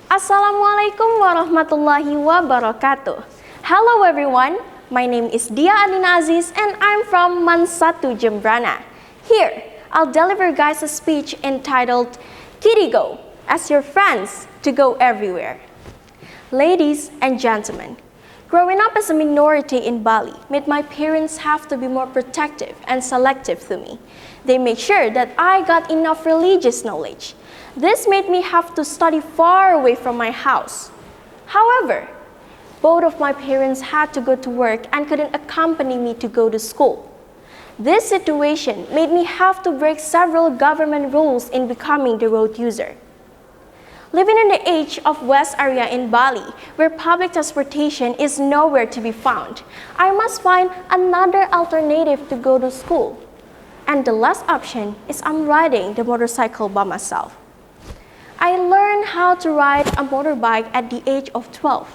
Assalamualaikum warahmatullahi wabarakatuh. Hello everyone, my name is Adlina and I'm from Mansatu Jembrana. Here, I'll deliver guys a speech entitled Kitty Go, as your friends to go everywhere. Ladies and gentlemen, growing up as a minority in Bali made my parents have to be more protective and selective to me. They made sure that I got enough religious knowledge. This made me have to study far away from my house. However, both of my parents had to go to work and couldn't accompany me to go to school. This situation made me have to break several government rules in becoming the road user. Living in the age of West area in Bali, where public transportation is nowhere to be found, I must find another alternative to go to school. And the last option is I'm riding the motorcycle by myself. I learned how to ride a motorbike at the age of 12.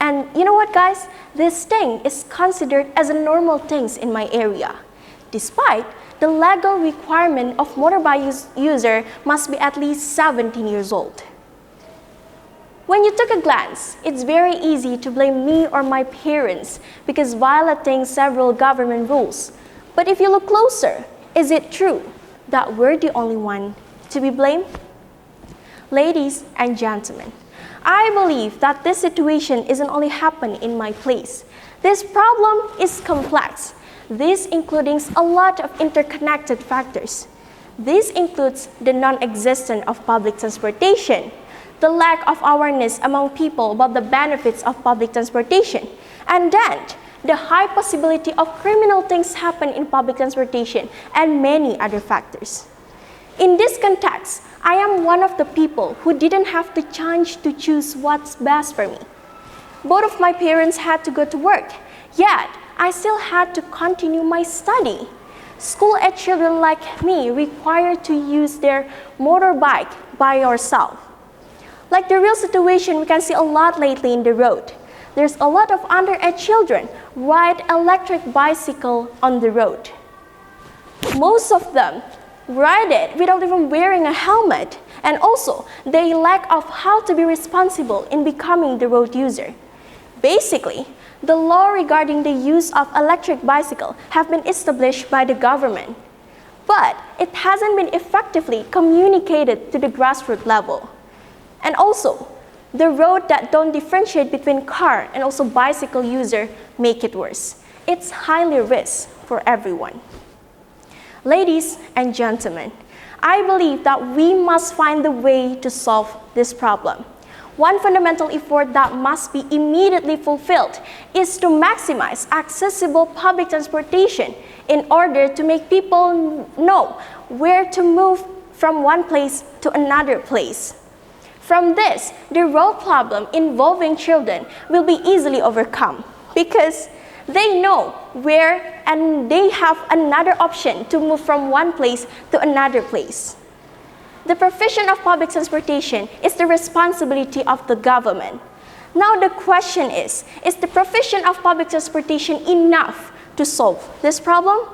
And you know what guys, this thing is considered as a normal thing in my area. Despite the legal requirement of motorbike user must be at least 17 years old. When you took a glance, it's very easy to blame me or my parents because violating several government rules. But if you look closer, is it true that we're the only one to be blamed? Ladies and gentlemen, I believe that this situation isn't only happening in my place. This problem is complex. This includes a lot of interconnected factors. This includes the non-existence of public transportation, the lack of awareness among people about the benefits of public transportation, and then the high possibility of criminal things happen in public transportation and many other factors. In this context, I am one of the people who didn't have the chance to choose what's best for me. Both of my parents had to go to work, yet I still had to continue my study. School-age children like me required to use their motorbike by yourself. Like the real situation we can see a lot lately in the road. There's a lot of underage children ride electric bicycle on the road. Most of them ride it without even wearing a helmet, and also they lack of how to be responsible in becoming the road user. Basically, the law regarding the use of electric bicycle have been established by the government, but it hasn't been effectively communicated to the grassroots level. And also, the road that don't differentiate between car and also bicycle user make it worse. It's highly risk for everyone. Ladies and gentlemen, I believe that we must find the way to solve this problem. One fundamental effort that must be immediately fulfilled is to maximize accessible public transportation in order to make people know where to move from one place to another place. From this, the road problem involving children will be easily overcome because they know where and they have another option to move from one place to another place. The provision of public transportation is the responsibility of the government. Now the question is the provision of public transportation enough to solve this problem?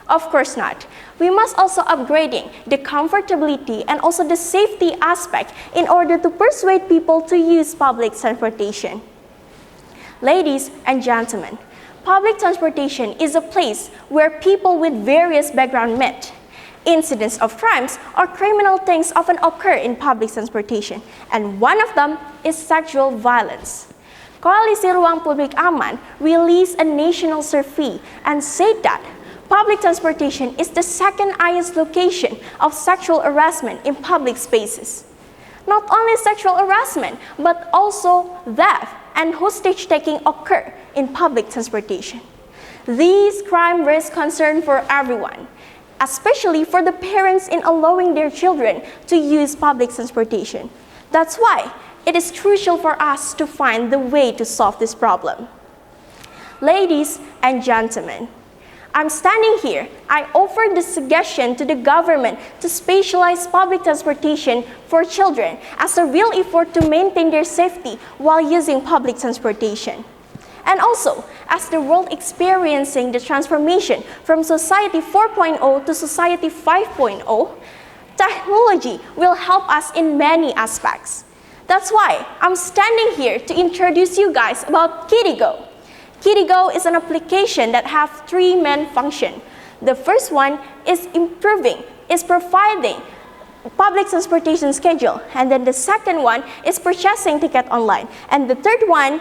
Of course not. We must also upgrading the comfortability and also the safety aspect in order to persuade people to use public transportation. Ladies and gentlemen, public transportation is a place where people with various backgrounds meet. Incidents of crimes or criminal things often occur in public transportation, and one of them is sexual violence. Koalisi Ruang Publik Aman released a national survey and said that public transportation is the second highest location of sexual harassment in public spaces. Not only sexual harassment, but also theft and hostage-taking occur in public transportation. These crimes raise concern for everyone, especially for the parents in allowing their children to use public transportation. That's why it is crucial for us to find the way to solve this problem. Ladies and gentlemen, I'm standing here, I offer the suggestion to the government to specialize public transportation for children as a real effort to maintain their safety while using public transportation. And also, as the world experiencing the transformation from Society 4.0 to Society 5.0, technology will help us in many aspects. That's why I'm standing here to introduce you guys about KiddyGo. KiddyGo is an application that has three main functions. The first one is providing public transportation schedule, and then the second one is purchasing ticket online, and the third one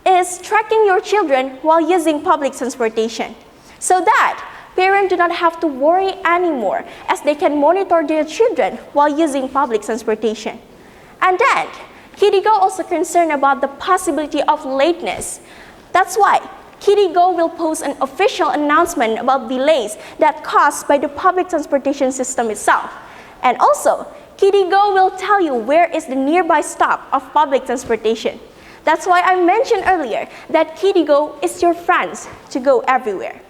is tracking your children while using public transportation, so that parents do not have to worry anymore, as they can monitor their children while using public transportation. And then KiddyGo also concerned about the possibility of lateness. That's why KiddyGo will post an official announcement about delays that caused by the public transportation system itself. And also, KiddyGo will tell you where is the nearby stop of public transportation. That's why I mentioned earlier that KiddyGo is your friends to go everywhere.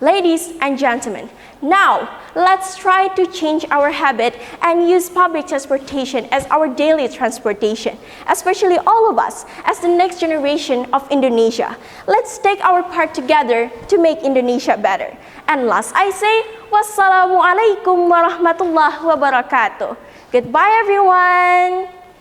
Ladies and gentlemen, now let's try to change our habit and use public transportation as our daily transportation, especially all of us as the next generation of Indonesia. Let's take our part together to make Indonesia better. And last I say, wassalamualaikum warahmatullahi wabarakatuh. Goodbye everyone.